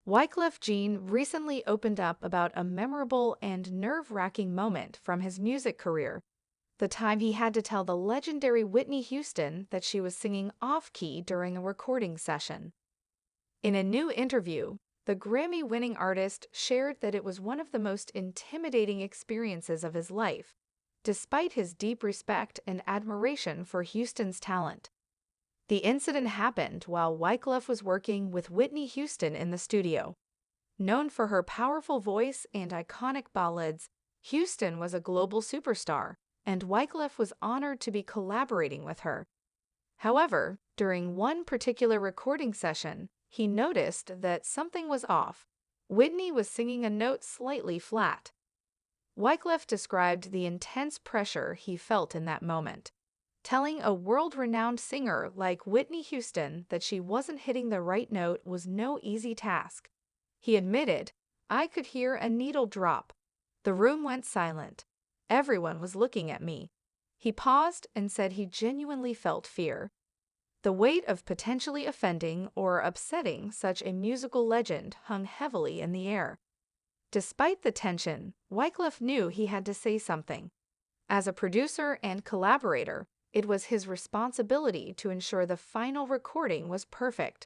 Wyclef Jean recently opened up about a memorable and nerve-wracking moment from his music career, the time he had to tell the legendary Whitney Houston that she was singing off-key during a recording session. In a new interview, the Grammy-winning artist shared that it was one of the most intimidating experiences of his life, despite his deep respect and admiration for Houston's talent. The incident happened while Wyclef was working with Whitney Houston in the studio. Known for her powerful voice and iconic ballads, Houston was a global superstar, and Wyclef was honored to be collaborating with her. However, during one particular recording session, he noticed that something was off. Whitney was singing a note slightly flat. Wyclef described the intense pressure he felt in that moment, telling a world-renowned singer like Whitney Houston that she wasn't hitting the right note was no easy task. He admitted, "I could hear a needle drop. The room went silent. Everyone was looking at me." He paused and said he genuinely felt fear. The weight of potentially offending or upsetting such a musical legend hung heavily in the air. Despite the tension, Wyclef knew he had to say something. As a producer and collaborator, it was his responsibility to ensure the final recording was perfect.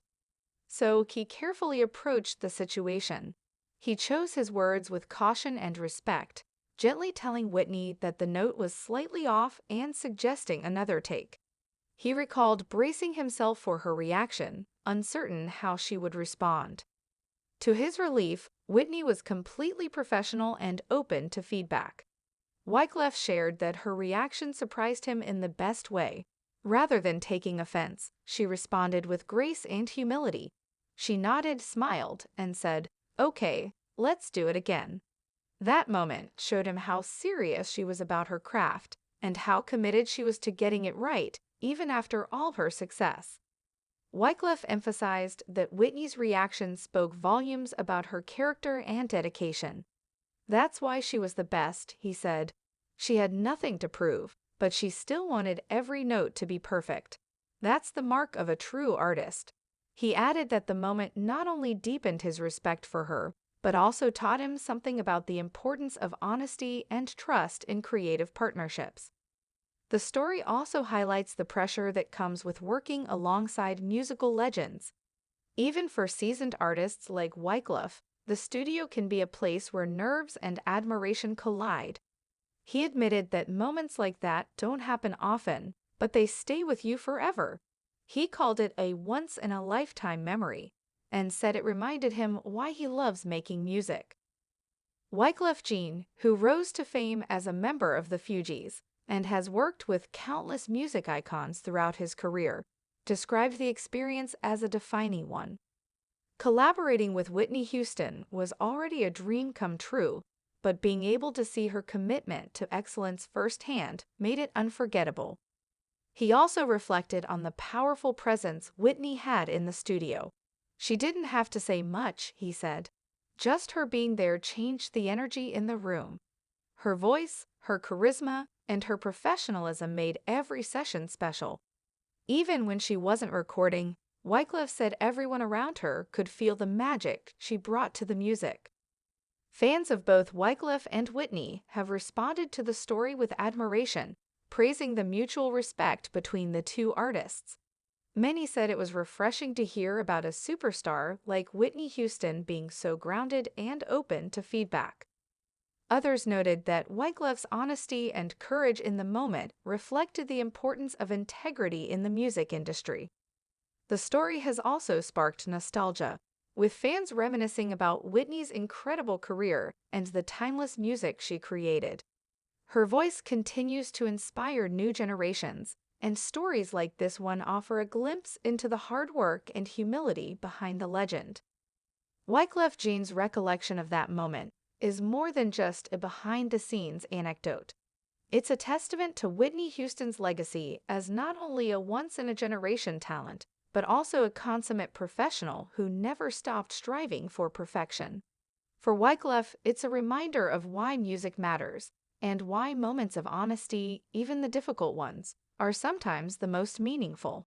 So he carefully approached the situation. He chose his words with caution and respect, gently telling Whitney that the note was slightly off and suggesting another take. He recalled bracing himself for her reaction, uncertain how she would respond. To his relief, Whitney was completely professional and open to feedback. Wyclef shared that her reaction surprised him in the best way. Rather than taking offense, she responded with grace and humility. She nodded, smiled, and said, "Okay, let's do it again." That moment showed him how serious she was about her craft and how committed she was to getting it right, even after all her success. Wyclef emphasized that Whitney's reaction spoke volumes about her character and dedication. "That's why she was the best," he said. "She had nothing to prove, but she still wanted every note to be perfect. That's the mark of a true artist." He added that the moment not only deepened his respect for her, but also taught him something about the importance of honesty and trust in creative partnerships. The story also highlights the pressure that comes with working alongside musical legends. Even for seasoned artists like Wyclef, the studio can be a place where nerves and admiration collide. He admitted that moments like that don't happen often, but they stay with you forever. He called it a once-in-a-lifetime memory, and said it reminded him why he loves making music. Wyclef Jean, who rose to fame as a member of the Fugees and has worked with countless music icons throughout his career, described the experience as a defining one. Collaborating with Whitney Houston was already a dream come true, but being able to see her commitment to excellence firsthand made it unforgettable. He also reflected on the powerful presence Whitney had in the studio. "She didn't have to say much," he said. "Just her being there changed the energy in the room. Her voice, her charisma, and her professionalism made every session special." Even when she wasn't recording, Wyclef said everyone around her could feel the magic she brought to the music. Fans of both Wyclef and Whitney have responded to the story with admiration, praising the mutual respect between the two artists. Many said it was refreshing to hear about a superstar like Whitney Houston being so grounded and open to feedback. Others noted that Wyclef's honesty and courage in the moment reflected the importance of integrity in the music industry. The story has also sparked nostalgia, with fans reminiscing about Whitney's incredible career and the timeless music she created. Her voice continues to inspire new generations, and stories like this one offer a glimpse into the hard work and humility behind the legend. Wyclef Jean's recollection of that moment is more than just a behind-the-scenes anecdote. It's a testament to Whitney Houston's legacy as not only a once-in-a-generation talent, but also a consummate professional who never stopped striving for perfection. For Wyclef, it's a reminder of why music matters, and why moments of honesty, even the difficult ones, are sometimes the most meaningful.